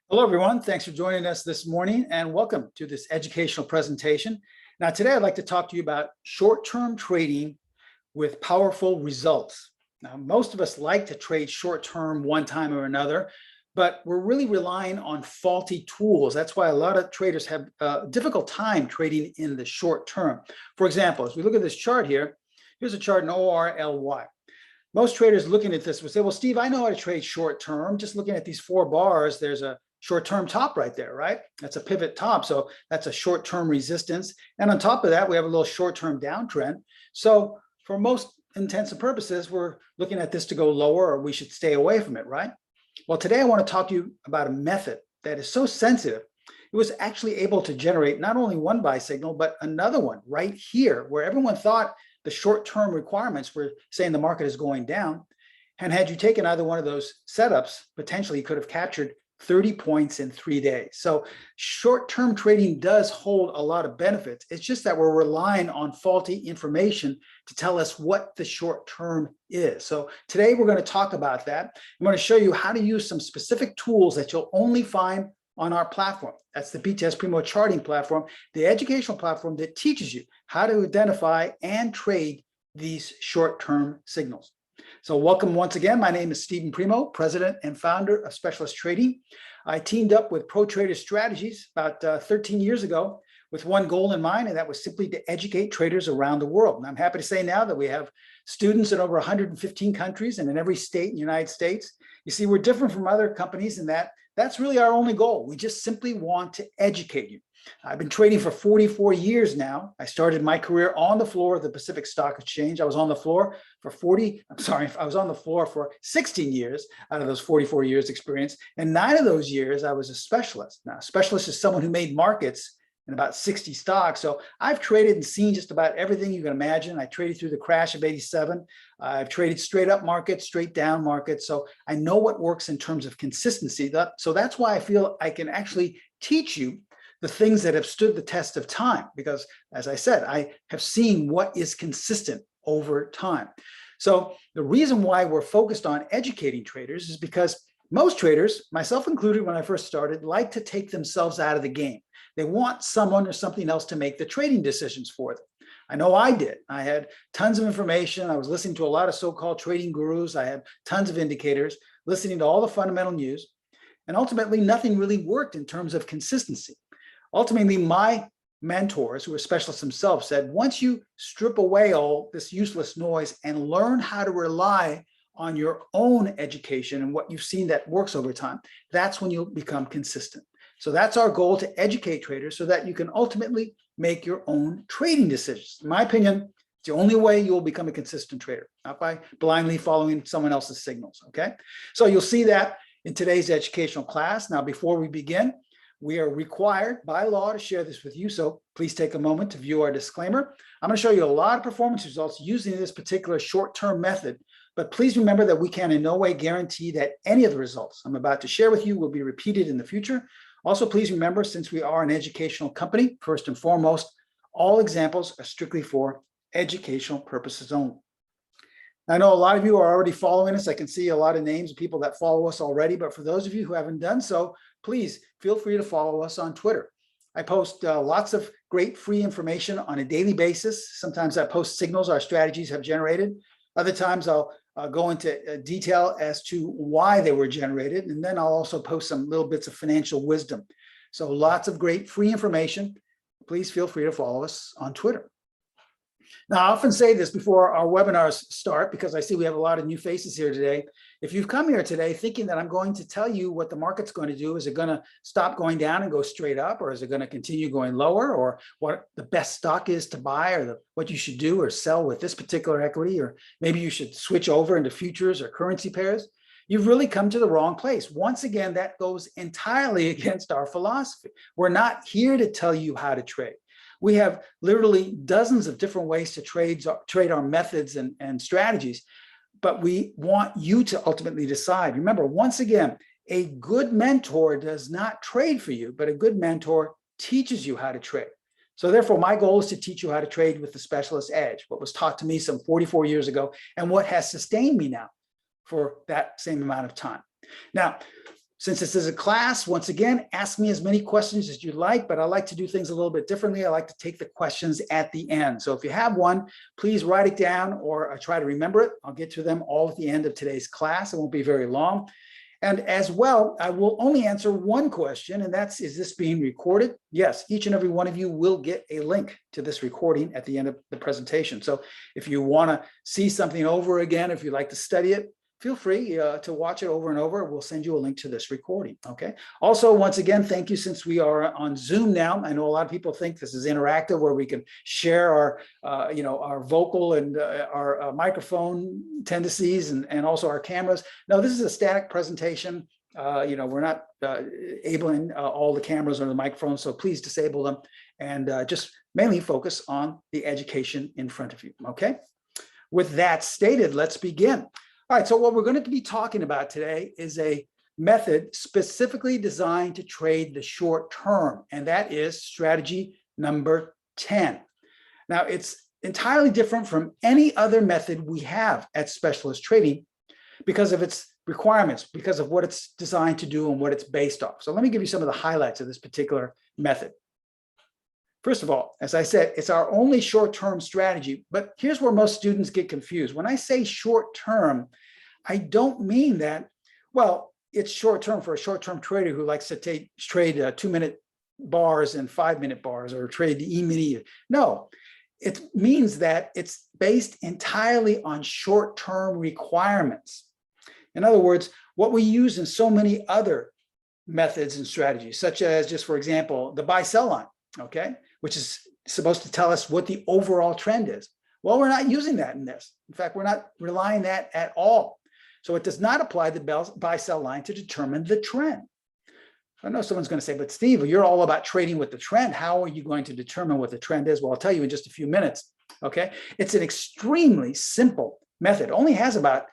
Hello, everyone. Thanks for joining us this morning and welcome to this educational presentation. Now, today I'd like to talk to you about short-term trading with powerful results. Now, most of us like to trade short-term one time or another, but we're really relying on faulty tools. That's why a lot of traders have a difficult time trading in the short term. For example, as we look at this chart here, here's a chart in ORLY. Most traders looking at this will say, well, Steve, I know how to trade short term. Just looking at these four bars, there's a short-term top right there, right? That's a pivot top. So that's a short-term resistance. And on top of that, we have a little short-term downtrend. So for most intents and purposes, we're looking at this to go lower, or we should stay away from it, right? Well, today I want to talk to you about a method that is so sensitive. It was actually able to generate not only one buy signal, but another one right here, where everyone thought the short-term requirements were saying the market is going down. And had you taken either one of those setups, potentially you could have captured 30 points in 3 days. So short-term trading does hold a lot of benefits. It's just that we're relying on faulty information to tell us what the short term is. So today we're going to talk about that. I'm going to show you how to use some specific tools that you'll only find on our platform. That's the BTS Primo charting platform, the educational platform that teaches you how to identify and trade these short-term signals. So welcome once again. My name is Stephen Primo, president and founder of Specialist Trading. I teamed up with ProTrader Strategies about 13 years ago with one goal in mind, and that was simply to educate traders around the world. And I'm happy to say now that we have students in over 115 countries and in every state in the United States. You see, we're different from other companies in that that's really our only goal. We just simply want to educate you. I've been trading for 44 years now. I started my career on the floor of the Pacific Stock Exchange. I was on the floor for 16 years out of those 44 years experience. And 9 of those years, I was a specialist. Now, a specialist is someone who made markets in about 60 stocks. So I've traded and seen just about everything you can imagine. I traded through the crash of '87. I've traded straight up markets, straight down markets. So I know what works in terms of consistency. So that's why I feel I can actually teach you the things that have stood the test of time, because as I said, I have seen what is consistent over time. So the reason why we're focused on educating traders is because most traders, myself included when I first started, like to take themselves out of the game. They want someone or something else to make the trading decisions for them. I know I did. I had tons of information. I was listening to a lot of so-called trading gurus. I had tons of indicators, listening to all the fundamental news. And ultimately, nothing really worked in terms of consistency. Ultimately, my mentors, who are specialists themselves, said, once you strip away all this useless noise and learn how to rely on your own education and what you've seen that works over time, that's when you'll become consistent. So that's our goal, to educate traders so that you can ultimately make your own trading decisions. In my opinion, it's the only way you'll become a consistent trader, not by blindly following someone else's signals, okay? So you'll see that in today's educational class. Now, before we begin, we are required by law to share this with you, so please take a moment to view our disclaimer. I'm going to show you a lot of performance results using this particular short-term method, but please remember that we can in no way guarantee that any of the results I'm about to share with you will be repeated in the future. Also, please remember, since we are an educational company, first and foremost, all examples are strictly for educational purposes only. I know a lot of you are already following us. I can see a lot of names of people that follow us already, but for those of you who haven't done so, please feel free to follow us on Twitter. I post lots of great free information on a daily basis. Sometimes I post signals our strategies have generated. Other times I'll go into detail as to why they were generated. And then I'll also post some little bits of financial wisdom. So lots of great free information. Please feel free to follow us on Twitter. Now, I often say this before our webinars start, because I see we have a lot of new faces here today. If you've come here today thinking that I'm going to tell you what the market's going to do, is it going to stop going down and go straight up, or is it going to continue going lower, or what the best stock is to buy, or what you should do or sell with this particular equity, or maybe you should switch over into futures or currency pairs, you've really come to the wrong place. Once again, that goes entirely against our philosophy. We're not here to tell you how to trade. We have literally dozens of different ways to trade our methods and strategies, but we want you to ultimately decide. Remember, once again, a good mentor does not trade for you, but a good mentor teaches you how to trade. So therefore, my goal is to teach you how to trade with the specialist edge, what was taught to me some 44 years ago, and what has sustained me now for that same amount of time. Now, Since this is a class, once again, ask me as many questions as you like, but I like to do things a little bit differently. I like to take the questions at the end. So if you have one, please write it down or try to remember it. I'll get to them all at the end of today's class. It won't be very long. And as well, I will only answer one question, and that's, is this being recorded? Yes, each and every one of you will get a link to this recording at the end of the presentation. So if you want to see something over again, if you'd like to study it, feel free to watch it over and over. We'll send you a link to this recording, okay? Also, once again, thank you, since we are on Zoom now. I know a lot of people think this is interactive, where we can share our, our vocal and our microphone tendencies and also our cameras. No, this is a static presentation. We're not enabling all the cameras or the microphones, so please disable them and just mainly focus on the education in front of you, okay? With that stated, let's begin. All right, so what we're going to be talking about today is a method specifically designed to trade the short term, and that is strategy number 10. Now, it's entirely different from any other method we have at Specialist Trading because of its requirements, because of what it's designed to do and what it's based off. So let me give you some of the highlights of this particular method. First of all, as I said, it's our only short-term strategy, but here's where most students get confused. When I say short-term, I don't mean that, well, it's short-term for a short-term trader who likes to trade 2-minute bars and 5-minute bars, or trade the E-mini. No, it means that it's based entirely on short-term requirements. In other words, what we use in so many other methods and strategies, such as, just for example, the buy-sell line, okay, which is supposed to tell us what the overall trend is. Well, we're not using that in this. In fact, we're not relying on that at all. So it does not apply the buy-sell line to determine the trend. I know someone's going to say, but Steve, you're all about trading with the trend. How are you going to determine what the trend is? Well, I'll tell you in just a few minutes, okay? It's an extremely simple method. It only has about,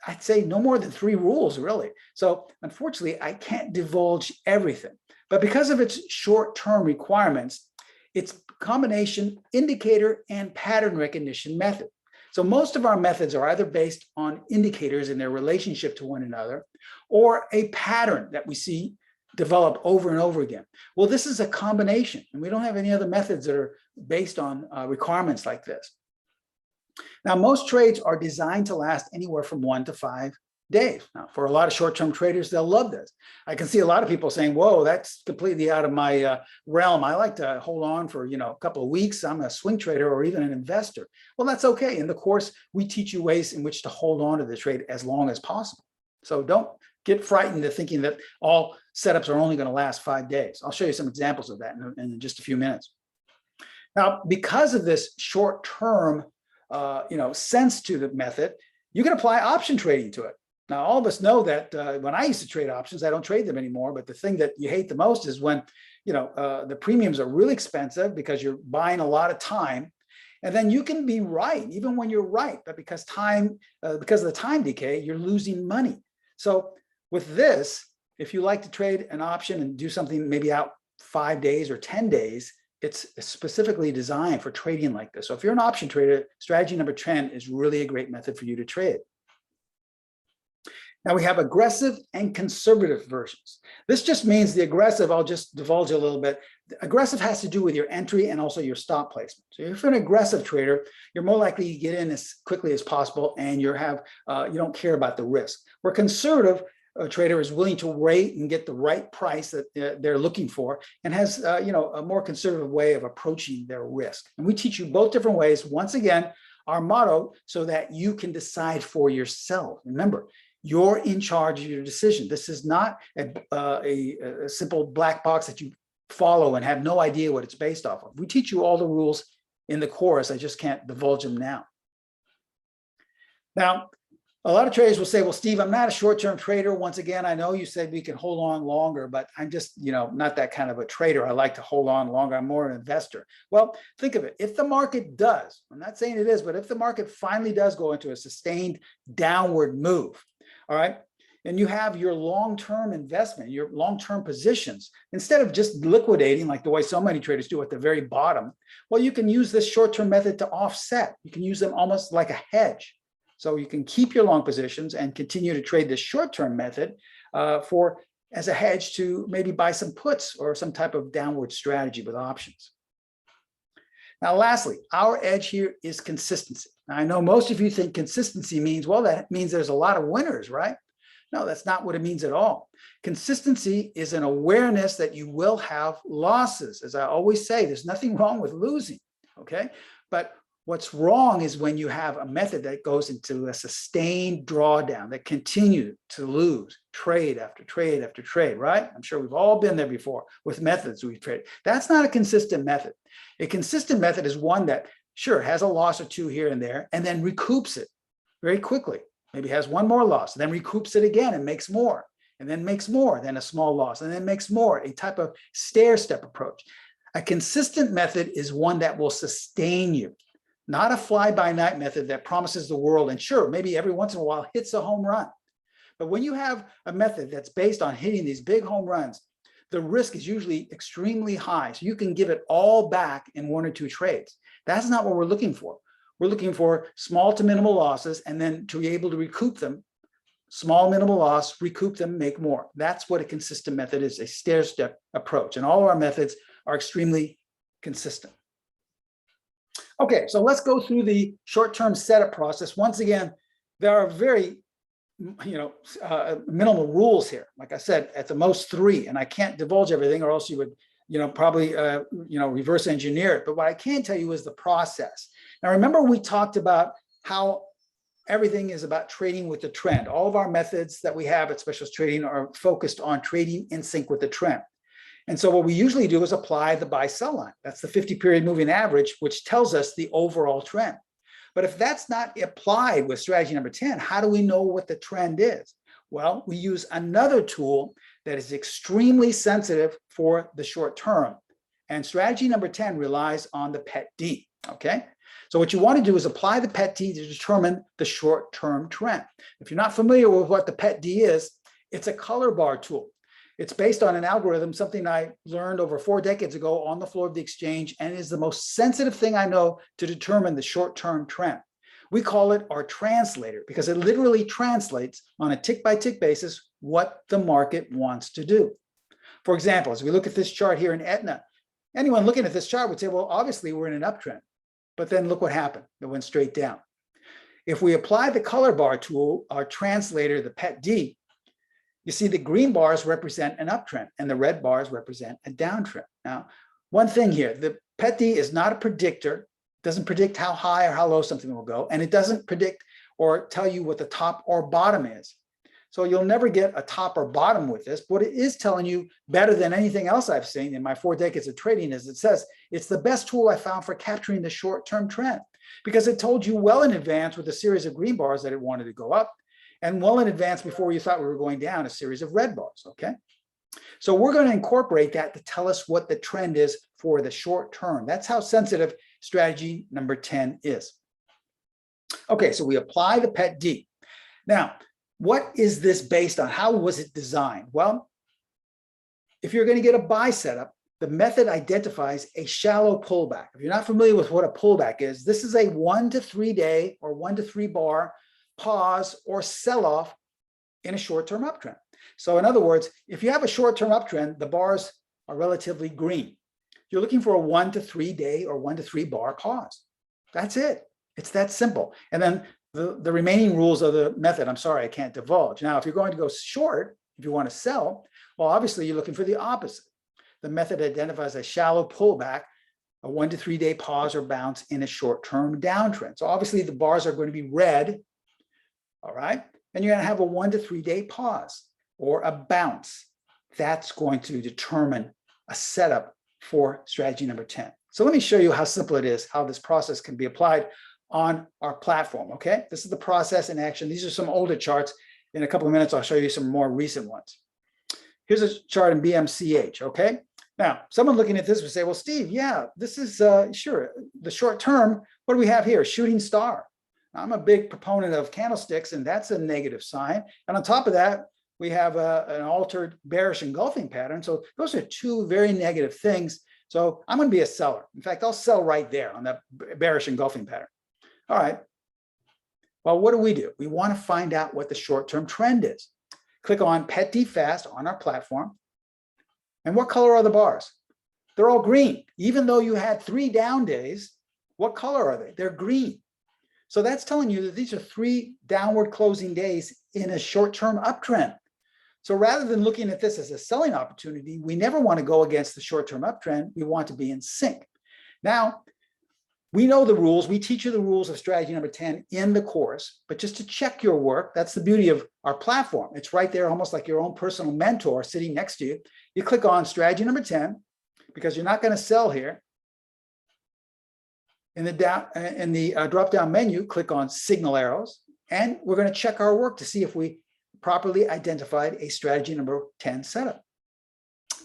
I'd say, no more than 3 rules, really. So unfortunately, I can't divulge everything. But because of its short-term requirements, it's combination indicator and pattern recognition method. So most of our methods are either based on indicators and their relationship to one another, or a pattern that we see develop over and over again. Well, this is a combination, and we don't have any other methods that are based on requirements like this. Now, most trades are designed to last anywhere from 1 to 5 days. Now, for a lot of short-term traders, they'll love this. I can see a lot of people saying, whoa, that's completely out of my realm. I like to hold on for, a couple of weeks. I'm a swing trader or even an investor. Well, that's okay. In the course, we teach you ways in which to hold on to the trade as long as possible. So don't get frightened to thinking that all setups are only going to last 5 days. I'll show you some examples of that in just a few minutes. Now, because of this short-term, sense to the method, you can apply option trading to it. Now, all of us know that when I used to trade options, I don't trade them anymore. But the thing that you hate the most is when, the premiums are really expensive because you're buying a lot of time. And then you can be right, even when you're right. But because of the time decay, you're losing money. So with this, if you like to trade an option and do something maybe out 5 days or 10 days, it's specifically designed for trading like this. So if you're an option trader, strategy number 10 is really a great method for you to trade. Now we have aggressive and conservative versions. This just means the aggressive, I'll just divulge a little bit. The aggressive has to do with your entry and also your stop placement. So if you're an aggressive trader, you're more likely to get in as quickly as possible, and you don't care about the risk. Where conservative trader is willing to wait and get the right price that they're looking for, and has a more conservative way of approaching their risk. And we teach you both different ways. Once again, our motto, so that you can decide for yourself. Remember, you're in charge of your decision. This is not a simple black box that you follow and have no idea what it's based off of. We teach you all the rules in the course. I just can't divulge them now. Now, a lot of traders will say, well, Steve, I'm not a short-term trader. Once again, I know you said we can hold on longer, but I'm just, not that kind of a trader. I like to hold on longer. I'm more an investor. Well, think of it. If the market does, I'm not saying it is, but if the market finally does go into a sustained downward move, all right, and you have your long-term investment, your long-term positions, instead of just liquidating like the way so many traders do at the very bottom, well, you can use this short-term method to offset. You can use them almost like a hedge. So you can keep your long positions and continue to trade this short-term method as a hedge to maybe buy some puts or some type of downward strategy with options. Now, lastly, our edge here is consistency. Now, I know most of you think consistency means, well, that means there's a lot of winners, right? No, that's not what it means at all. Consistency is an awareness that you will have losses. As I always say, there's nothing wrong with losing, okay? But what's wrong is when you have a method that goes into a sustained drawdown that continues to lose trade after trade after trade, right? I'm sure we've all been there before with methods we've traded. That's not a consistent method. A consistent method is one that, sure, has a loss or two here and there, and then recoups it very quickly. Maybe has one more loss, then recoups it again and makes more, and then makes more, then a small loss, and then makes more, a type of stair-step approach. A consistent method is one that will sustain you, not a fly-by-night method that promises the world, and sure, maybe every once in a while hits a home run. But when you have a method that's based on hitting these big home runs, the risk is usually extremely high. So you can give it all back in one or two trades. That's not what we're looking for. We're looking for small to minimal losses, and then to be able to recoup them, small minimal loss, recoup them, make more. That's what a consistent method is, a stair-step approach. And all of our methods are extremely consistent. Okay, so let's go through the short-term setup process. Once again, there are very minimal rules here. Like I said, at the most 3, and I can't divulge everything or else you would probably reverse engineer it. But what I can tell you is the process. Now, remember we talked about how everything is about trading with the trend. All of our methods that we have at Specialist Trading are focused on trading in sync with the trend. And so what we usually do is apply the buy-sell line. That's the 50-period moving average, which tells us the overall trend. But if that's not applied with strategy number 10, how do we know what the trend is? Well, we use another tool that is extremely sensitive for the short term. And strategy number 10 relies on the PET-D, okay? So what you want to do is apply the PET-D to determine the short-term trend. If you're not familiar with what the PET-D is, it's a color bar tool. It's based on an algorithm, something I learned over 4 decades ago on the floor of the exchange, and is the most sensitive thing I know to determine the short-term trend. We call it our translator because it literally translates on a tick-by-tick basis what the market wants to do. For example, as we look at this chart here in Aetna, anyone looking at this chart would say, well, obviously we're in an uptrend. But then look what happened. It went straight down. If we apply the color bar tool, our translator, the PET-D, you see the green bars represent an uptrend and the red bars represent a downtrend. Now, one thing here, the PET-D is not a predictor, doesn't predict how high or how low something will go, and it doesn't predict or tell you what the top or bottom is. So you'll never get a top or bottom with this. What it is telling you better than anything else I've seen in my 4 decades of trading is it says it's the best tool I found for capturing the short-term trend because it told you well in advance with a series of green bars that it wanted to go up, and well in advance before you thought we were going down, a series of red bars, okay? So we're going to incorporate that to tell us what the trend is for the short term. That's how sensitive strategy number 10 is. Okay, so we apply the PET-D. Now, what is this based on? How was it designed? Well, if you're going to get a buy setup, the method identifies a shallow pullback. If you're not familiar with what a pullback is, this is a 1 to 3 day or 1 to 3 bar pause or sell-off in a short-term uptrend. So in other words, if you have a short-term uptrend, the bars are relatively green. You're looking for a 1 to 3 day or 1 to 3 bar pause. That's it. It's that simple. And then the remaining rules of the method, I'm sorry, I can't divulge. Now, if you're going to go short, if you want to sell, well, obviously you're looking for the opposite. The method identifies a shallow pullback, a 1 to 3 day pause or bounce in a short-term downtrend. So obviously the bars are going to be red, all right? And you're going to have a 1 to 3 day pause or a bounce. That's going to determine a setup for strategy number 10. So let me show you how simple it is, how this process can be applied on our platform, okay? This is the process in action. These are some older charts. In a couple of minutes, I'll show you some more recent ones. Here's a chart in BMCH, okay? Now, someone looking at this would say, well, Steve, yeah, this is, sure, the short term, what do we have here? Shooting star. I'm a big proponent of candlesticks, and that's a negative sign. And on top of that, we have an altered bearish engulfing pattern. So those are 2 very negative things. So I'm going to be a seller. In fact, I'll sell right there on that bearish engulfing pattern. All right. Well, what do? We want to find out what the short-term trend is. Click on Pet D Fast on our platform. And what color are the bars? They're all green. Even though you had 3 down days, what color are they? They're green. So that's telling you that these are 3 downward closing days in a short-term uptrend. So rather than looking at this as a selling opportunity, we never want to go against the short-term uptrend. We want to be in sync. Now, we know the rules. We teach you the rules of strategy number 10 in the course, but just to check your work, that's the beauty of our platform. It's right there, almost like your own personal mentor sitting next to you. You click on strategy number 10, because you're not going to sell here. In the drop-down menu, click on signal arrows, and we're going to check our work to see if we properly identified a strategy number 10 setup.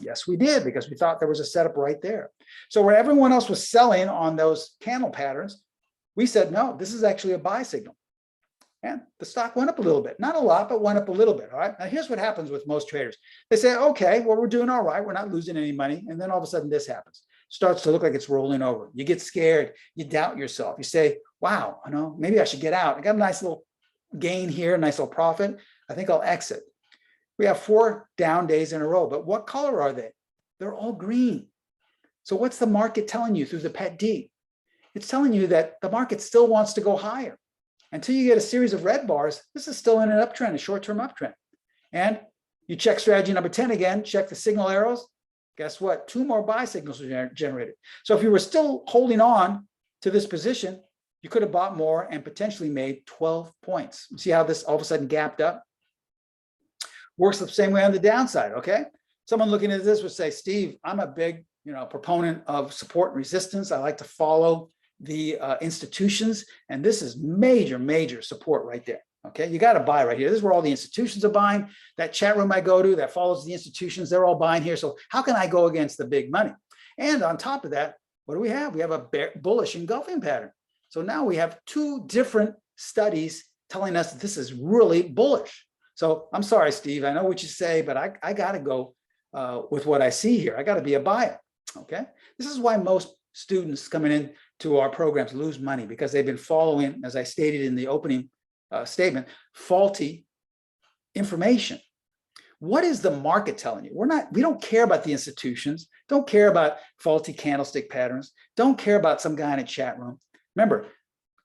Yes, we did, because we thought there was a setup right there. So where everyone else was selling on those candle patterns, we said, no, this is actually a buy signal. And the stock went up a little bit, not a lot, but went up a little bit. All right. Now, here's what happens with most traders. They say, okay, well, we're doing all right. We're not losing any money. And then all of a sudden this happens. Starts to look like it's rolling over. You get scared. You doubt yourself. You say, wow, maybe I should get out. I got a nice little gain here, a nice little profit. I think I'll exit. We have 4 down days in a row, but what color are they? They're all green. So what's the market telling you through the Pet D? It's telling you that the market still wants to go higher. Until you get a series of red bars, this is still in an uptrend, a short-term uptrend. And you check strategy number 10 again, check the signal arrows. Guess what? 2 more buy signals were generated. So if you were still holding on to this position, you could have bought more and potentially made 12 points. See how this all of a sudden gapped up? Works the same way on the downside, okay? Someone looking at this would say, Steve, I'm a big proponent of support and resistance. I like to follow the institutions, and this is major support right there. Okay, you got to buy right here. This is where all the institutions are buying. That chat room I go to that follows the institutions, they're all buying here. So how can I go against the big money? And on top of that, what do we have? We have a bullish engulfing pattern. So now we have 2 different studies telling us that this is really bullish. So I'm sorry, Steve, I know what you say, but I got to go with what I see here. I got to be a buyer. Okay, this is why most students coming in to our programs lose money, because they've been following, as I stated in the opening statement, faulty information. What is the market telling you? We don't care about the institutions, don't care about faulty candlestick patterns, don't care about some guy in a chat room. Remember,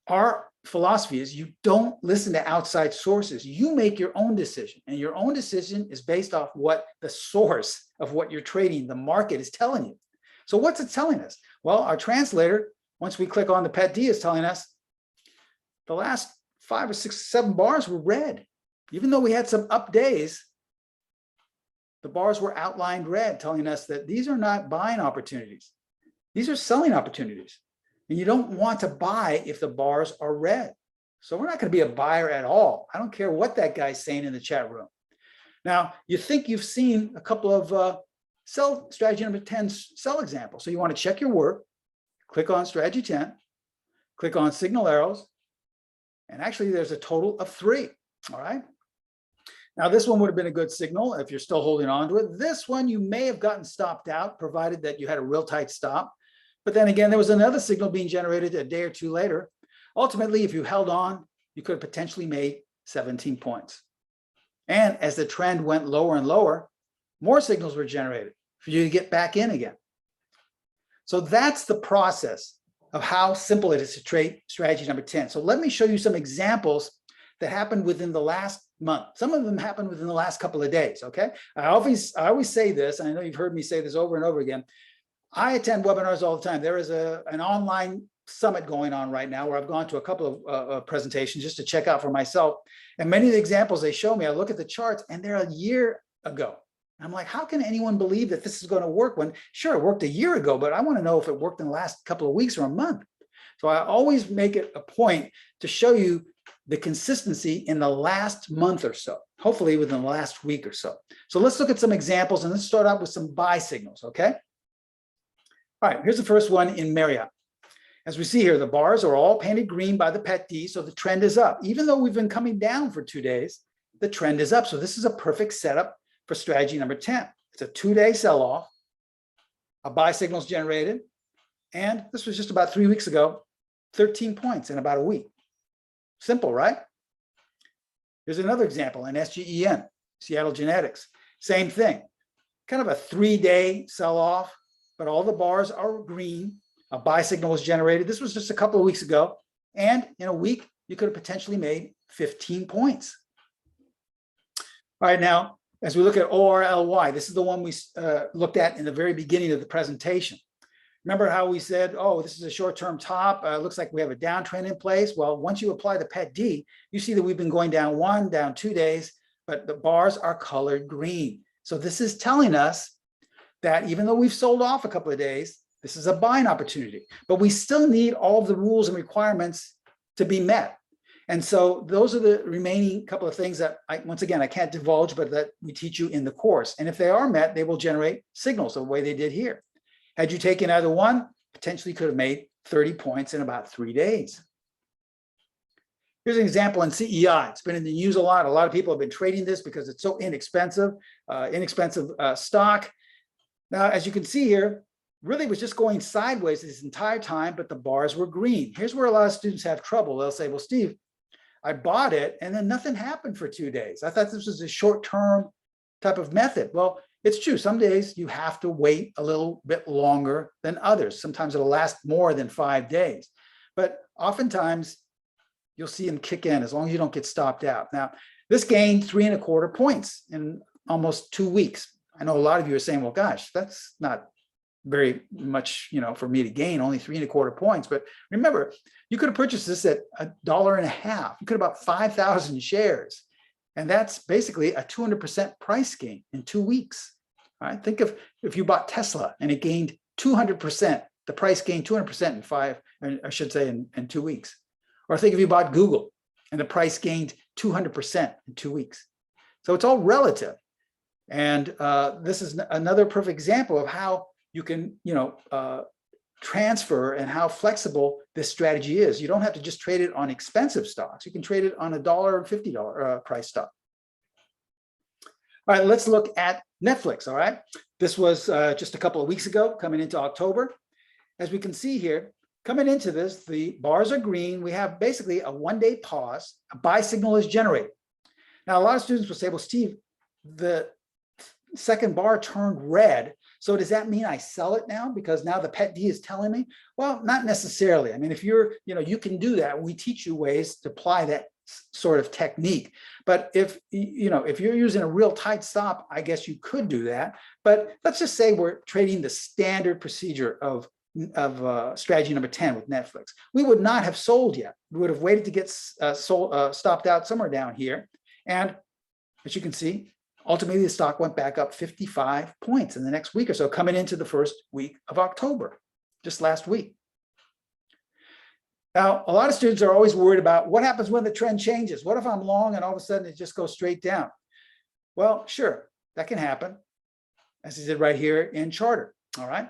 our philosophy is you don't listen to outside sources. You make your own decision, and your own decision is based off what the source of what you're trading, the market, is telling you. So what's it telling us? Well, our translator, once we click on the Pet D, is telling us the last 5 or 6, 7 bars were red. Even though we had some up days, the bars were outlined red, telling us that these are not buying opportunities. These are selling opportunities. And you don't want to buy if the bars are red. So we're not going to be a buyer at all. I don't care what that guy's saying in the chat room. Now, you think you've seen a couple of sell strategy number 10 sell examples. So you want to check your work, click on strategy 10, click on signal arrows, and actually there's a total of 3. All right. Now this one would have been a good signal if you're still holding on to it. This one you may have gotten stopped out, provided that you had a real tight stop. But then again, there was another signal being generated a day or 2 later. Ultimately, if you held on, you could have potentially made 17 points. And as the trend went lower and lower, more signals were generated for you to get back in again. So that's the process of how simple it is to trade strategy number 10. So let me show you some examples that happened within the last month. Some of them happened within the last couple of days, okay? I always say this, and I know you've heard me say this over and over again. I attend webinars all the time. There is an online summit going on right now where I've gone to a couple of presentations just to check out for myself. And many of the examples they show me, I look at the charts and they're a year ago. I'm like, how can anyone believe that this is going to work when, sure, it worked a year ago, but I want to know if it worked in the last couple of weeks or a month. So I always make it a point to show you the consistency in the last month or so, hopefully within the last week or so. So let's look at some examples, and let's start out with some buy signals, okay? All right, here's the first one in Marriott. As we see here, the bars are all painted green by the Pet D, so the trend is up. Even though we've been coming down for 2 days, the trend is up. So this is a perfect setup for strategy number 10. It's a 2-day sell-off, a buy signal's generated, and this was just about 3 weeks ago, 13 points in about a week. Simple, right? Here's another example in SGEN, Seattle Genetics. Same thing, kind of a 3-day sell-off, but all the bars are green. A buy signal was generated. This was just a couple of weeks ago. And in a week, you could have potentially made 15 points. All right, now, as we look at ORLY, this is the one we looked at in the very beginning of the presentation. Remember how we said, oh, this is a short-term top. Looks like we have a downtrend in place. Well, once you apply the PET-D, you see that we've been going down 1, down 2 days, but the bars are colored green. So this is telling us that even though we've sold off a couple of days, this is a buying opportunity, but we still need all of the rules and requirements to be met. And so those are the remaining couple of things that once again, I can't divulge, but that we teach you in the course. And if they are met, they will generate signals the way they did here. Had you taken either one, potentially could have made 30 points in about 3 days. Here's an example in CEI. It's been in the news a lot. A lot of people have been trading this because it's so inexpensive, stock. Now, as you can see here, really was just going sideways this entire time, but the bars were green. Here's where a lot of students have trouble. They'll say, well, Steve, I bought it and then nothing happened for 2 days. I thought this was a short-term type of method. Well, it's true. Some days you have to wait a little bit longer than others. Sometimes it'll last more than 5 days, but oftentimes you'll see them kick in as long as you don't get stopped out. Now, this gained 3¼ points in almost 2 weeks. I know a lot of you are saying, well, gosh, that's not very much, for me to gain only 3¼ points. But remember, you could have purchased this at $1.50. You could have bought 5,000 shares. And that's basically a 200% price gain in 2 weeks. All right. Think of if you bought Tesla and it gained 200%, the price gained 200% in 2 weeks. Or think if you bought Google and the price gained 200% in 2 weeks. So it's all relative. And this is another perfect example of how you can, transfer and how flexible this strategy is. You don't have to just trade it on expensive stocks. You can trade it on $1.50 price stock. All right, let's look at Netflix. All right, this was just a couple of weeks ago, coming into October. As we can see here, coming into this, the bars are green. We have basically a 1-day pause. A buy signal is generated. Now, a lot of students will say, well, Steve, the second bar turned red. So does that mean I sell it now because now the PET-D is telling me? Well, not necessarily. I mean, if you're, you can do that. We teach you ways to apply that sort of technique. But if you're using a real tight stop, I guess you could do that. But let's just say we're trading the standard procedure of strategy number 10 with Netflix. We would not have sold yet. We would have waited to get stopped out somewhere down here. And as you can see, ultimately, the stock went back up 55 points in the next week or so, coming into the first week of October, just last week. Now, a lot of students are always worried about what happens when the trend changes. What if I'm long and all of a sudden it just goes straight down? Well, sure, that can happen, as I did right here in Charter, all right?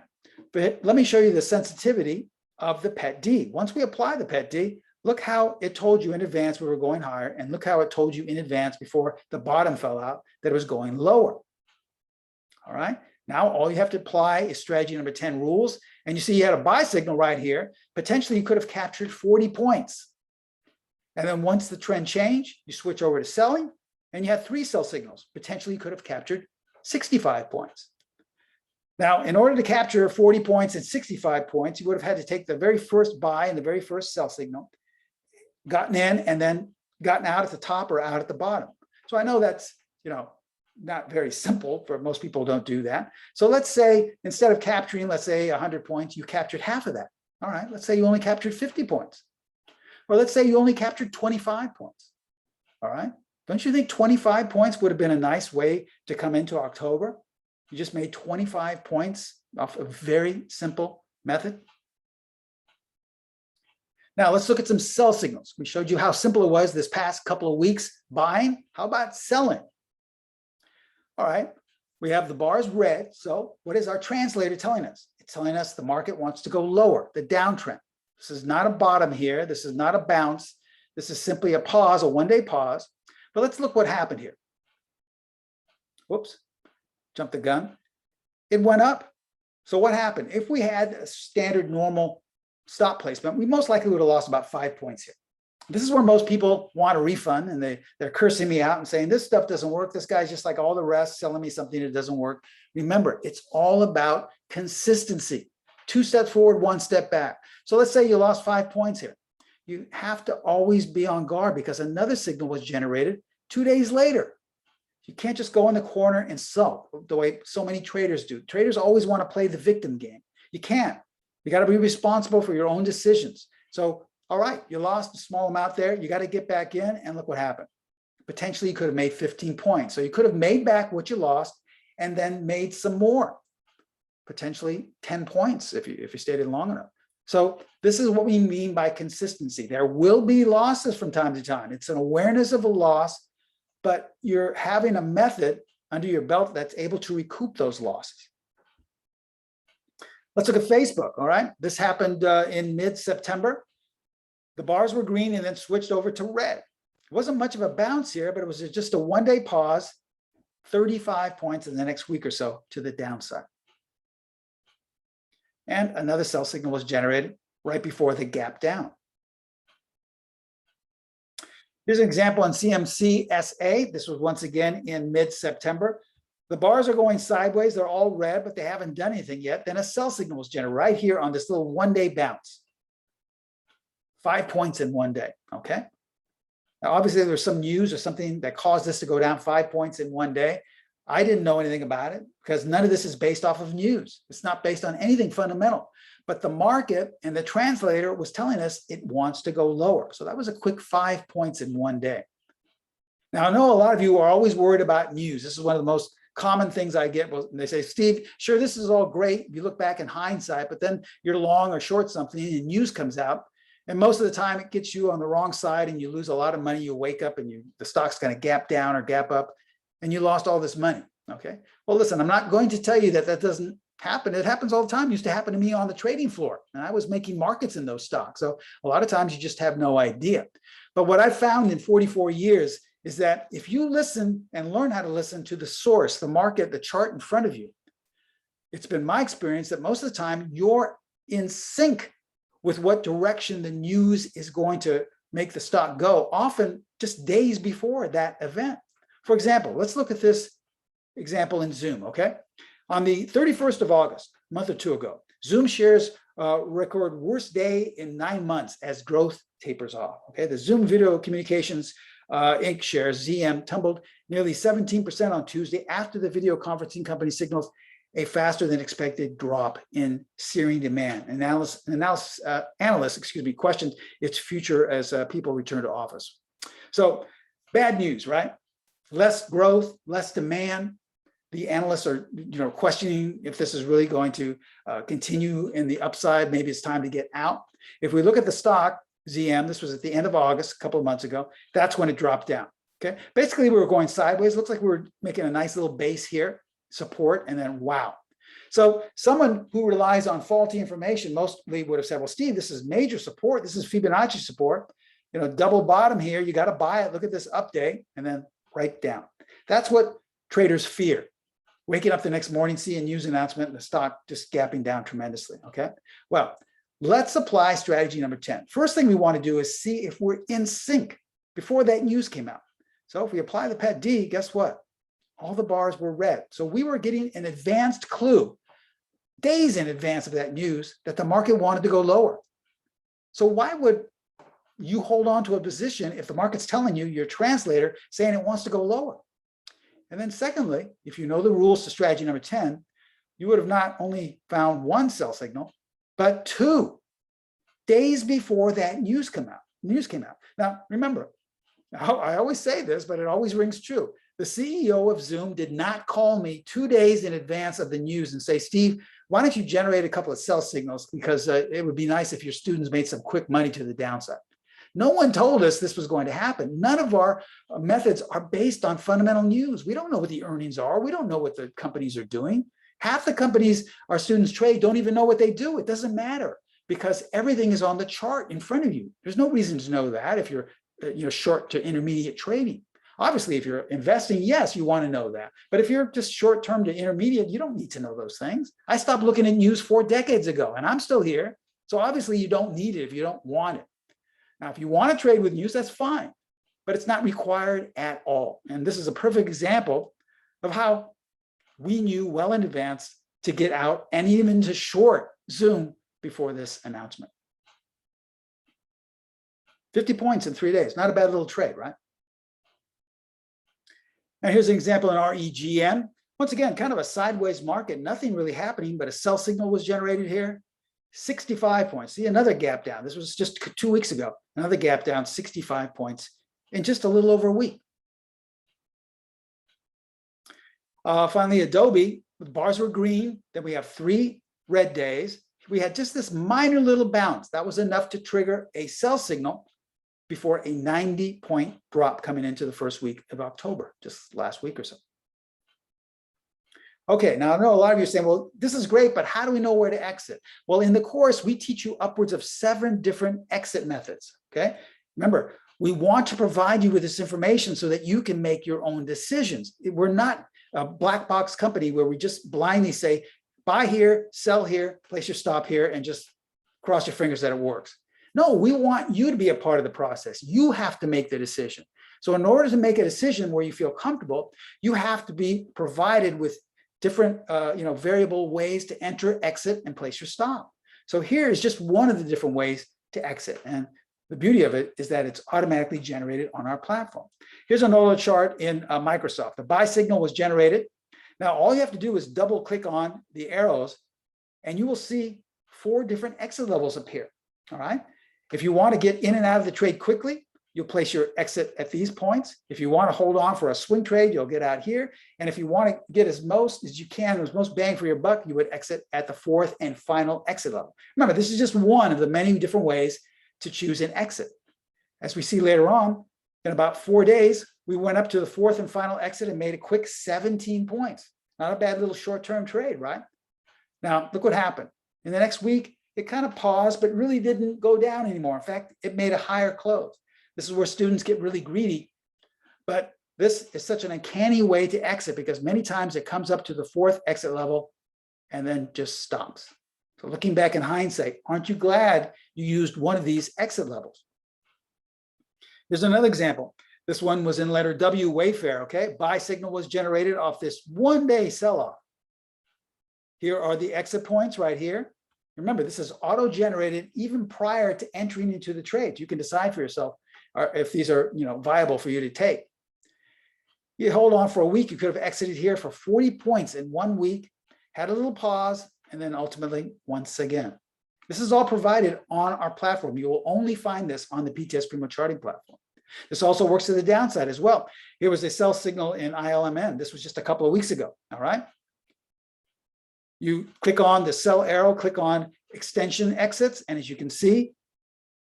But let me show you the sensitivity of the PET-D. Once we apply the PET-D, look how it told you in advance we were going higher, and look how it told you in advance before the bottom fell out that it was going lower. All right, now all you have to apply is strategy number 10 rules, and you see you had a buy signal right here. Potentially you could have captured 40 points. And then once the trend changed, you switch over to selling, and you had 3 sell signals. Potentially you could have captured 65 points. Now, in order to capture 40 points and 65 points, you would have had to take the very first buy and the very first sell signal, gotten in, and then gotten out at the top or out at the bottom. So I know that's, not very simple for most people don't do that. So let's say instead of capturing, let's say 100 points, you captured half of that. All right, let's say you only captured 50 points. Or let's say you only captured 25 points. All right, don't you think 25 points would have been a nice way to come into October? You just made 25 points off a very simple method. Now let's look at some sell signals. We showed you how simple it was this past couple of weeks buying. How about selling? All right, we have the bars red. So what is our translator telling us? It's telling us the market wants to go lower, the downtrend. This is not a bottom here. This is not a bounce. This is simply a pause, a one-day pause. But let's look what happened here. Whoops, jumped the gun. It went up. So what happened? If we had a standard normal stop placement, we most likely would have lost about 5 points here. This is where most people want a refund, and they're cursing me out and saying, this stuff doesn't work. This guy's just like all the rest, selling me something that doesn't work. Remember, it's all about consistency. 2 steps forward, 1 step back. So let's say you lost 5 points here. You have to always be on guard because another signal was generated 2 days later. You can't just go in the corner and sulk the way so many traders do. Traders always want to play the victim game. You can't. You got to be responsible for your own decisions. So, all right, you lost a small amount there. You got to get back in, and look what happened. Potentially, you could have made 15 points. So you could have made back what you lost and then made some more, potentially 10 points if you stayed in long enough. So this is what we mean by consistency. There will be losses from time to time. It's an awareness of a loss, but you're having a method under your belt that's able to recoup those losses. Let's look at Facebook, all right? This happened in mid-September. The bars were green and then switched over to red. It wasn't much of a bounce here, but it was just a one-day pause, 35 points in the next week or so to the downside. And another sell signal was generated right before the gap down. Here's an example on CMCSA. This was once again in mid-September. The bars are going sideways. They're all red, but they haven't done anything yet. Then a sell signal was generated right here on this little one-day bounce. 5 points in one day, okay? Now, obviously, there's some news or something that caused this to go down 5 points in one day. I didn't know anything about it because none of this is based off of news. It's not based on anything fundamental. But the market and the translator was telling us it wants to go lower. So that was a quick 5 points in one day. Now, I know a lot of you are always worried about news. This is one of the most common things I get. Well, they say, Steve, sure, this is all great. You look back in hindsight, but then you're long or short something and news comes out. And most of the time it gets you on the wrong side and you lose a lot of money. You wake up and the stock's going to gap down or gap up and you lost all this money. Okay. Well, listen, I'm not going to tell you that that doesn't happen. It happens all the time. It used to happen to me on the trading floor, and I was making markets in those stocks. So a lot of times you just have no idea. But what I found in 44 years is that if you listen and learn how to listen to the source, the market, the chart in front of you, it's been my experience that most of the time you're in sync with what direction the news is going to make the stock go, often just days before that event. For example, let's look at this example in Zoom, okay? On the 31st of August, a month or two ago, Zoom shares record worst day in 9 months as growth tapers off, okay? The Zoom Video Communications Inc. shares, ZM, tumbled nearly 17% on Tuesday after the video conferencing company signals a faster than expected drop in searing demand. Analysts questioned its future as people return to office. So bad news, right? Less growth, less demand. The analysts are, questioning if this is really going to continue in the upside. Maybe it's time to get out. If we look at the stock, ZM, this was at the end of August, a couple of months ago, that's when it dropped down, okay? Basically, we were going sideways. Looks like we were making a nice little base here, support, and then wow. So someone who relies on faulty information mostly would have said, well, Steve, this is major support. This is Fibonacci support. Double bottom here. You got to buy it. Look at this update and then right down. That's what traders fear. Waking up the next morning, see a news announcement and the stock just gapping down tremendously, okay? Well, let's apply strategy number 10. First thing we want to do is see if we're in sync before that news came out. So if we apply the PET D, guess what? All the bars were red. So we were getting an advanced clue, days in advance of that news, that the market wanted to go lower. So why would you hold on to a position if the market's telling you, your translator, saying it wants to go lower? And then secondly, if you know the rules to strategy number 10, you would have not only found one sell signal, but 2 days before that news came out. Now, remember, I always say this, but it always rings true. The CEO of Zoom did not call me 2 days in advance of the news and say, Steve, why don't you generate a couple of sell signals? Because it would be nice if your students made some quick money to the downside. No one told us this was going to happen. None of our methods are based on fundamental news. We don't know what the earnings are. We don't know what the companies are doing. Half the companies our students trade don't even know what they do. It doesn't matter because everything is on the chart in front of you. There's no reason to know that if you're short to intermediate trading. Obviously, if you're investing, yes, you want to know that. But if you're just short-term to intermediate, you don't need to know those things. I stopped looking at news 4 decades ago, and I'm still here. So obviously, you don't need it if you don't want it. Now, if you want to trade with news, that's fine, but it's not required at all. And this is a perfect example of how we knew well in advance to get out and even to short Zoom before this announcement. 50 points in 3 days, not a bad little trade, right? And here's an example in REGM. Once again, kind of a sideways market, nothing really happening, but a sell signal was generated here. 65 points. See, another gap down. This was just 2 weeks ago. Another gap down, 65 points in just a little over a week. Finally, Adobe, the bars were green. Then we have 3 red days. We had just this minor little bounce. That was enough to trigger a sell signal before a 90-point drop coming into the first week of October, just last week or so. Okay, now I know a lot of you are saying, well, this is great, but how do we know where to exit? Well, in the course, we teach you upwards of 7 different exit methods, okay? Remember, we want to provide you with this information so that you can make your own decisions. We're not a black box company where we just blindly say, buy here, sell here, place your stop here, and just cross your fingers that it works. No, we want you to be a part of the process. You have to make the decision. So in order to make a decision where you feel comfortable, you have to be provided with different variable ways to enter, exit, and place your stop. So here is just one of the different ways to exit. And the beauty of it is that it's automatically generated on our platform. Here's an order chart in Microsoft. The buy signal was generated. Now, all you have to do is double click on the arrows and you will see 4 different exit levels appear. All right. If you want to get in and out of the trade quickly, you'll place your exit at these points. If you want to hold on for a swing trade, you'll get out here. And if you want to get as most as you can, as most bang for your buck, you would exit at the 4th and final exit level. Remember, this is just one of the many different ways to choose an exit. As we see later on, in about 4 days, we went up to the 4th and final exit and made a quick 17 points. Not a bad little short-term trade, right? Now, look what happened. In the next week, it kind of paused, but really didn't go down anymore. In fact, it made a higher close. This is where students get really greedy. But this is such an uncanny way to exit because many times it comes up to the 4th exit level and then just stops. So looking back in hindsight, aren't you glad you used one of these exit levels? Here's another example. This one was in letter W, Wayfair, okay? Buy signal was generated off this one-day sell-off. Here are the exit points right here. Remember, this is auto-generated even prior to entering into the trade. You can decide for yourself if these are viable for you to take. You hold on for a week. You could have exited here for 40 points in 1 week, had a little pause, and then ultimately once again. This is all provided on our platform. You will only find this on the PTS Primo Charting platform. This also works to the downside as well. Here was a sell signal in ILMN. This was just a couple of weeks ago, all right? You click on the sell arrow, click on extension exits, and as you can see,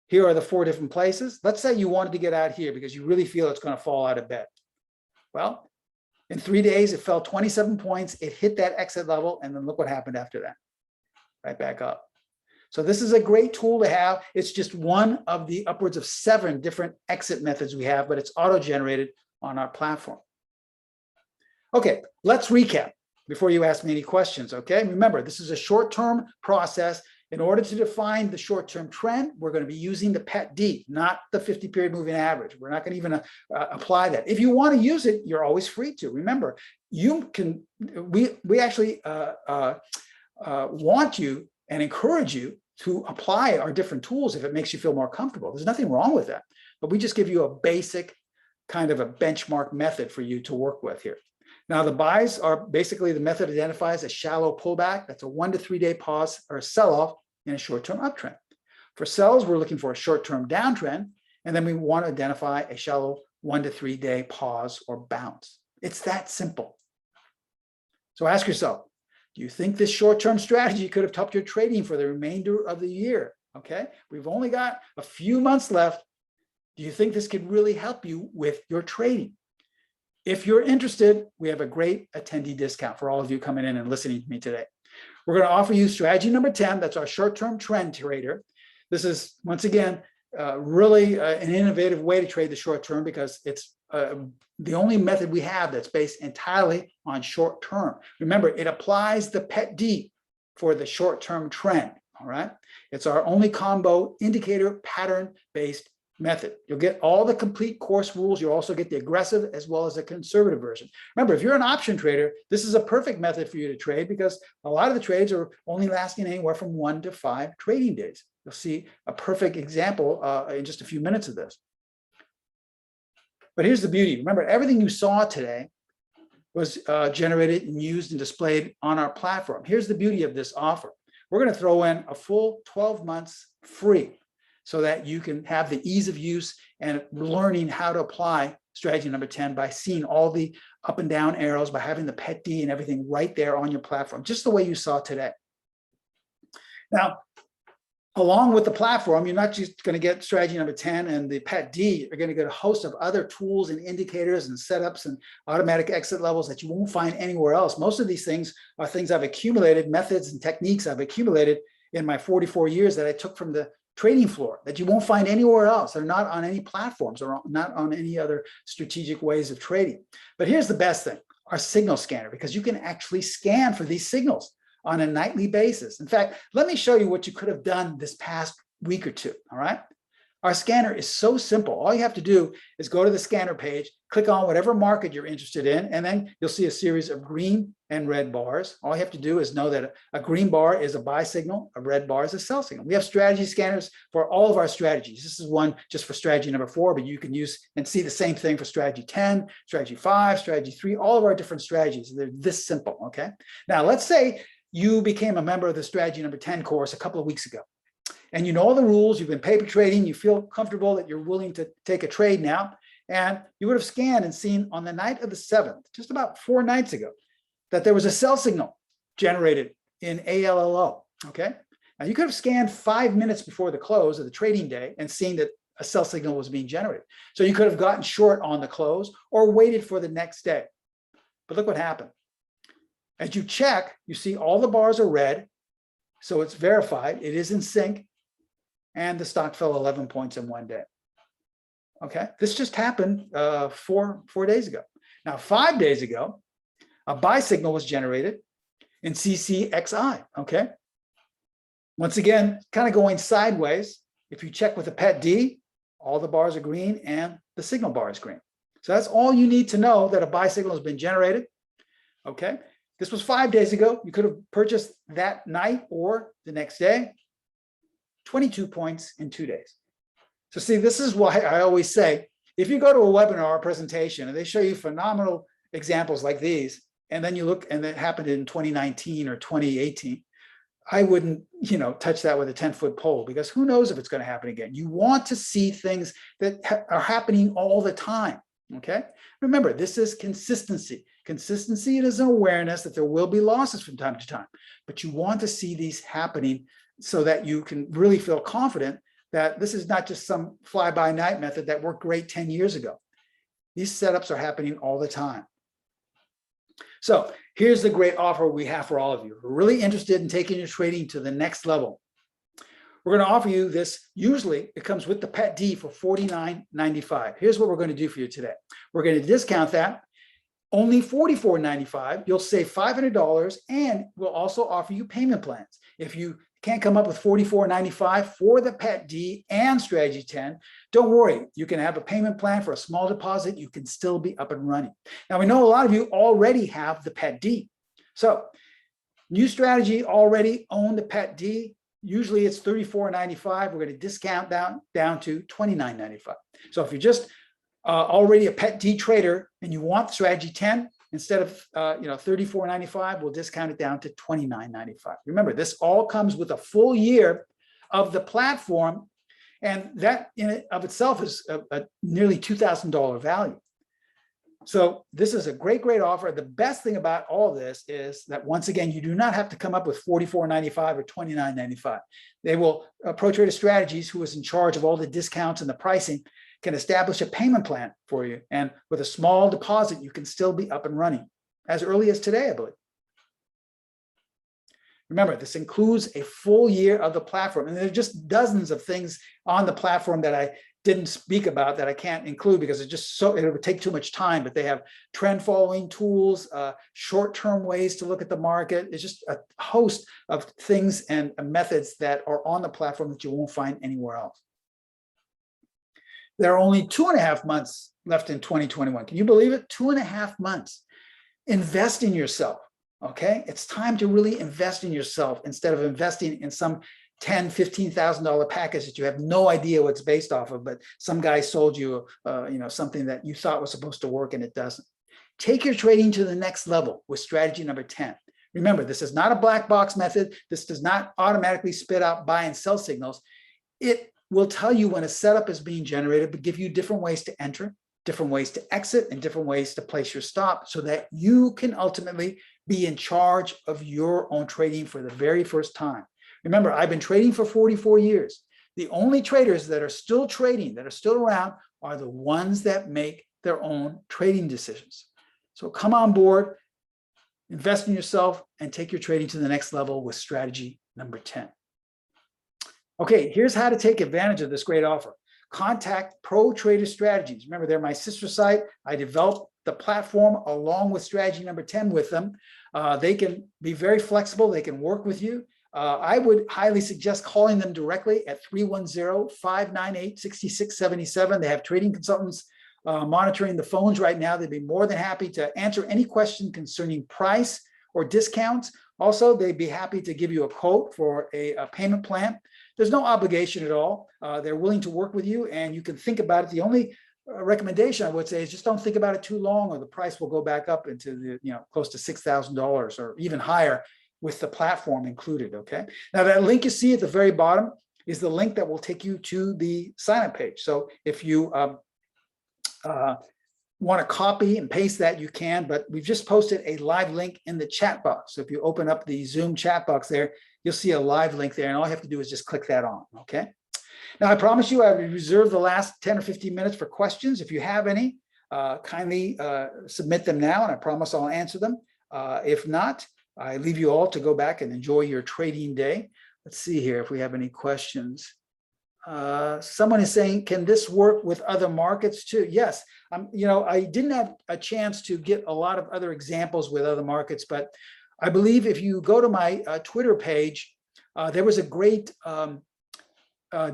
here are the 4 different places. Let's say you wanted to get out here because you really feel it's going to fall out of bed. Well, in 3 days, it fell 27 points. It hit that exit level, and then look what happened after that. Right back up. So this is a great tool to have. It's just one of the upwards of 7 different exit methods we have, but it's auto-generated on our platform. Okay, let's recap before you ask me any questions, okay? Remember, this is a short-term process. In order to define the short-term trend, we're going to be using the PET-D, not the 50-period moving average. We're not going to even apply that. If you want to use it, you're always free to. Remember, you can. We actually want you and encourage you to apply our different tools if it makes you feel more comfortable. There's nothing wrong with that, but we just give you a basic kind of a benchmark method for you to work with here. Now, the buys are basically the method identifies a shallow pullback. That's a 1 to 3 day pause or a sell-off in a short-term uptrend. For sells, we're looking for a short-term downtrend, and then we want to identify a shallow 1 to 3 day pause or bounce. It's that simple. So ask yourself, do you think this short-term strategy could have helped your trading for the remainder of the year? Okay, we've only got a few months left. Do you think this could really help you with your trading? If you're interested, we have a great attendee discount for all of you coming in and listening to me today. We're going to offer you strategy number 10. That's our short-term trend trader. This is, once again, really an innovative way to trade the short term because it's the only method we have that's based entirely on short term. Remember, it applies the PET-D for the short-term trend, all right? It's our only combo indicator pattern-based method. You'll get all the complete course rules. You'll also get the aggressive as well as the conservative version. Remember, if you're an option trader, this is a perfect method for you to trade because a lot of the trades are only lasting anywhere from 1 to 5 trading days. You'll see a perfect example in just a few minutes of this. But here's the beauty. Remember, everything you saw today was generated and used and displayed on our platform. Here's the beauty of this offer. We're going to throw in a full 12 months free so that you can have the ease of use and learning how to apply strategy number 10 by seeing all the up and down arrows, by having the pet D and everything right there on your platform, just the way you saw today. Now, along with the platform, you're not just going to get strategy number 10 and the pet D, you're going to get a host of other tools and indicators and setups and automatic exit levels that you won't find anywhere else. Most of these things are things I've accumulated, methods and techniques I've accumulated in my 44 years that I took from the trading floor that you won't find anywhere else. They're not on any platforms or not on any other strategic ways of trading. But here's the best thing, our signal scanner, because you can actually scan for these signals on a nightly basis. In fact, let me show you what you could have done this past week or two, all right? Our scanner is so simple. All you have to do is go to the scanner page, click on whatever market you're interested in, and then you'll see a series of green and red bars. All you have to do is know that a green bar is a buy signal, a red bar is a sell signal. We have strategy scanners for all of our strategies. This is one just for strategy number 4, but you can use and see the same thing for strategy 10, strategy 5, strategy 3, all of our different strategies. They're this simple, okay? Now, let's say you became a member of the strategy number 10 course a couple of weeks ago. And you know all the rules, you've been paper trading, you feel comfortable that you're willing to take a trade now. And you would have scanned and seen on the night of the 7th, just about 4 nights ago, that there was a sell signal generated in ALLO, okay? Now you could have scanned 5 minutes before the close of the trading day and seen that a sell signal was being generated. So you could have gotten short on the close or waited for the next day. But look what happened. As you check, you see all the bars are red, so it's verified, it is in sync, and the stock fell 11 points in 1 day. Okay, this just happened 4 days ago. Now, 5 days ago, a buy signal was generated in CCXI, okay? Once again, kind of going sideways. If you check with the pet D, all the bars are green and the signal bar is green. So that's all you need to know that a buy signal has been generated, okay? This was 5 days ago. You could have purchased that night or the next day, 22 points in 2 days. So see, this is why I always say, if you go to a webinar or presentation and they show you phenomenal examples like these, and then you look and it happened in 2019 or 2018, I wouldn't, touch that with a 10-foot pole, because who knows if it's going to happen again. You want to see things that are happening all the time, okay? Remember, this is consistency. Consistency is an awareness that there will be losses from time to time, but you want to see these happening so that you can really feel confident that this is not just some fly-by-night method that worked great 10 years ago. These setups are happening all the time. So here's the great offer we have for all of you. We're really interested in taking your trading to the next level. We're going to offer you this. Usually it comes with the pet D for $49.95. Here's what we're going to do for you today. We're going to discount that. Only $44.95. You'll save $500, and we'll also offer you payment plans. If you can't come up with $44.95 for the pet D and strategy 10, don't worry. You can have a payment plan for a small deposit. You can still be up and running. Now, we know a lot of you already have the pet D. So new strategy already own the pet D. Usually it's $34.95. We're going to discount down to $29.95. So if you're just already a pet D trader and you want strategy 10, instead of $34.95, we'll discount it down to $29.95. Remember, this all comes with a full year of the platform, and that in and of itself is a nearly $2,000 value. So this is a great, great offer. The best thing about all this is that, once again, you do not have to come up with $44.95 or $29.95. They will, Pro Trader Strategies, who is in charge of all the discounts and the pricing, can establish a payment plan for you. And with a small deposit, you can still be up and running as early as today, I believe. Remember, this includes a full year of the platform. And there are just dozens of things on the platform that I didn't speak about that I can't include because it would take too much time. But they have trend following tools, short-term ways to look at the market. It's just a host of things and methods that are on the platform that you won't find anywhere else. There are only 2.5 months left in 2021. Can you believe it? 2.5 months. Invest in yourself. Okay. It's time to really invest in yourself instead of investing in some $10,000, $15,000 package that you have no idea what it's based off of, but some guy sold you, something that you thought was supposed to work and it doesn't. Take your trading to the next level with strategy number 10. Remember, this is not a black box method. This does not automatically spit out buy and sell signals. It will tell you when a setup is being generated, but give you different ways to enter, different ways to exit, and different ways to place your stop so that you can ultimately be in charge of your own trading for the very first time. Remember, I've been trading for 44 years. The only traders that are still trading, that are still around, are the ones that make their own trading decisions. So come on board, invest in yourself, and take your trading to the next level with strategy number 10. Okay, here's how to take advantage of this great offer. Contact Pro Trader Strategies. Remember, they're my sister site. I developed the platform along with strategy number 10 with them. They can be very flexible. They can work with you. I would highly suggest calling them directly at 310-598-6677. They have trading consultants monitoring the phones right now. They'd be more than happy to answer any question concerning price or discounts. Also, they'd be happy to give you a quote for a payment plan. There's no obligation at all. They're willing to work with you, and you can think about it. The only recommendation I would say is just don't think about it too long, or the price will go back up into the close to $6,000 or even higher with the platform included. Okay. Now that link you see at the very bottom is the link that will take you to the sign-up page. So if you want to copy and paste that, you can, but we've just posted a live link in the chat box. So if you open up the Zoom chat box there, you'll see a live link there, and all you have to do is just click that on. Okay. Now I promise you, I reserve the last 10 or 15 minutes for questions. If you have any, kindly submit them now, and I promise I'll answer them. If not, I leave you all to go back and enjoy your trading day. Let's see here if we have any questions. Someone is saying, can this work with other markets too? Yes. I didn't have a chance to get a lot of other examples with other markets, but I believe if you go to my Twitter page, there was a great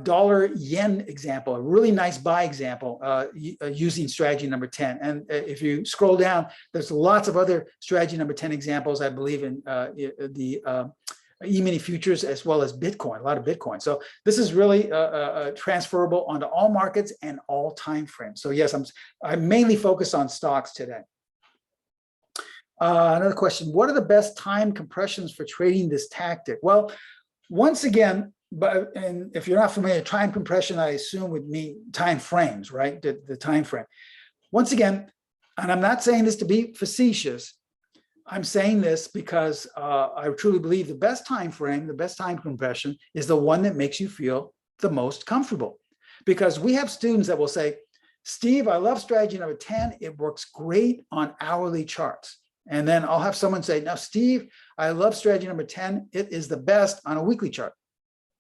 dollar yen example, a really nice buy example using strategy number 10. And if you scroll down, there's lots of other strategy number 10 examples, I believe, in the E-mini futures as well as Bitcoin, a lot of Bitcoin. So this is really transferable onto all markets and all time frames. So yes, I'm mainly focused on stocks today. Another question, what are the best time compressions for trading this tactic? Well, once again, and if you're not familiar, time compression, I assume would mean time frames, right? The time frame. Once again, and I'm not saying this to be facetious, I'm saying this because I truly believe the best time frame, the best time compression is the one that makes you feel the most comfortable. Because we have students that will say, Steve, I love strategy number 10. It works great on hourly charts. And then I'll have someone say, now, Steve, I love strategy number 10. It is the best on a weekly chart.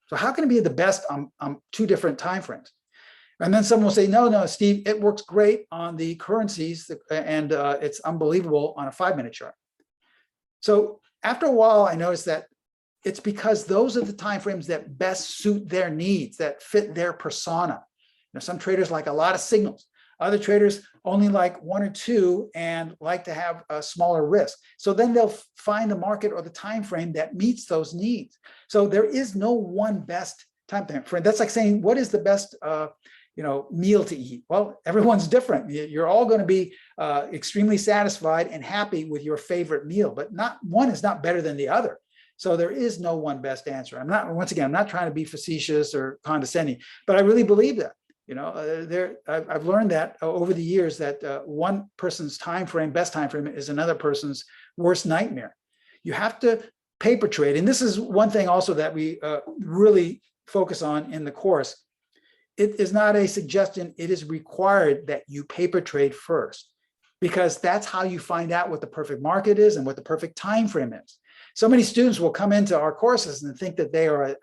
So how can it be the best on two different time frames? And then someone will say, no, Steve, it works great on the currencies and it's unbelievable on a 5-minute chart. So after a while, I noticed that it's because those are the time frames that best suit their needs, that fit their persona. Some traders like a lot of signals. Other traders only like 1 or 2 and like to have a smaller risk. So then they'll find the market or the time frame that meets those needs. So there is no one best time frame. That's like saying, what is the best meal to eat? Well, everyone's different. You're all going to be extremely satisfied and happy with your favorite meal, but not one is not better than the other. So there is no one best answer. I'm not trying to be facetious or condescending, but I really believe that. I've learned that over the years that one person's best time frame is another person's worst nightmare. You have to paper trade. And this is one thing also that we really focus on in the course. It is not a suggestion. It is required that you paper trade first, because that's how you find out what the perfect market is and what the perfect time frame is. So many students will come into our courses and think that they are,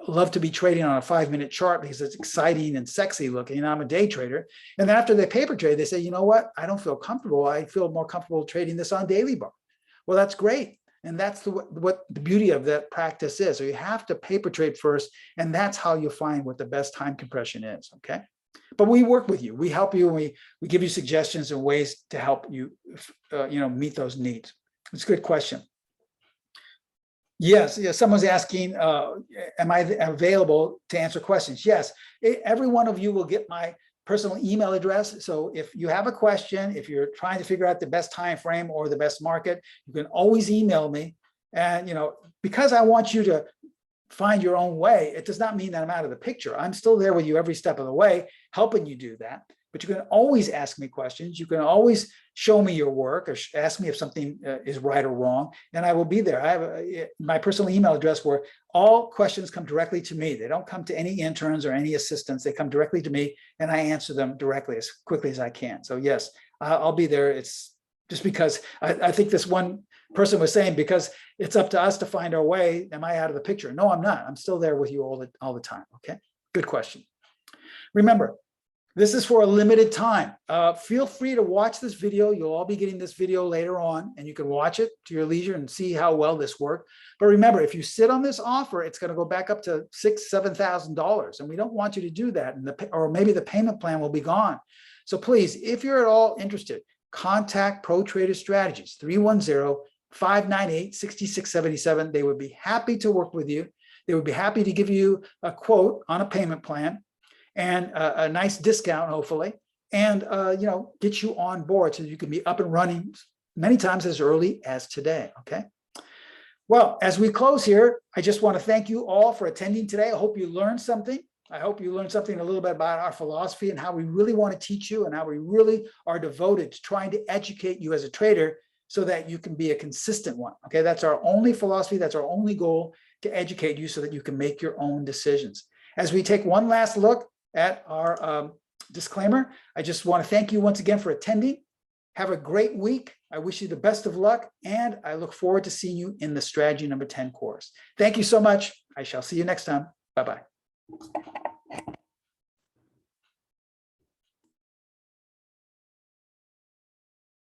love to be trading on a 5-minute chart because it's exciting and sexy looking. I'm a day trader. And then after they paper trade, they say, you know what? I don't feel comfortable. I feel more comfortable trading this on daily bar. Well, that's great. And that's what the beauty of that practice is. So you have to paper trade first, and that's how you find what the best time compression is, okay? But we work with you. We help you. And we give you suggestions and ways to help you, meet those needs. It's a good question. Yes, someone's asking, am I available to answer questions? Yes, every one of you will get my personal email address. So if you have a question, if you're trying to figure out the best time frame or the best market, you can always email me. And because I want you to find your own way, it does not mean that I'm out of the picture. I'm still there with you every step of the way, helping you do that. But you can always ask me questions. You can always show me your work or ask me if something is right or wrong, and I will be there. I have my personal email address where all questions come directly to me. They don't come to any interns or any assistants. They come directly to me, and I answer them directly as quickly as I can. So yes, I'll be there. It's just because I think this one person was saying, because it's up to us to find our way, am I out of the picture? No, I'm not. I'm still there with you all the time. Okay, good question. Remember, this is for a limited time. Feel free to watch this video. You'll all be getting this video later on, and you can watch it to your leisure and see how well this worked. But remember, if you sit on this offer, it's going to go back up to $6,000, $7,000, and we don't want you to do that. Or maybe the payment plan will be gone. So please, if you're at all interested, contact Pro Trader Strategies, 310-598-6677. They would be happy to work with you. They would be happy to give you a quote on a payment plan and a nice discount, hopefully, and get you on board so you can be up and running many times as early as today. Okay. Well, as we close here, I just want to thank you all for attending today. I hope you learned something. I hope you learned something a little bit about our philosophy and how we really want to teach you and how we really are devoted to trying to educate you as a trader so that you can be a consistent one. Okay, that's our only philosophy. That's our only goal, to educate you so that you can make your own decisions. As we take one last look at our disclaimer, I just want to thank you once again for attending. Have a great week. I wish you the best of luck, and I look forward to seeing you in the strategy number 10 course. Thank you so much. I shall see you next time. Bye-bye.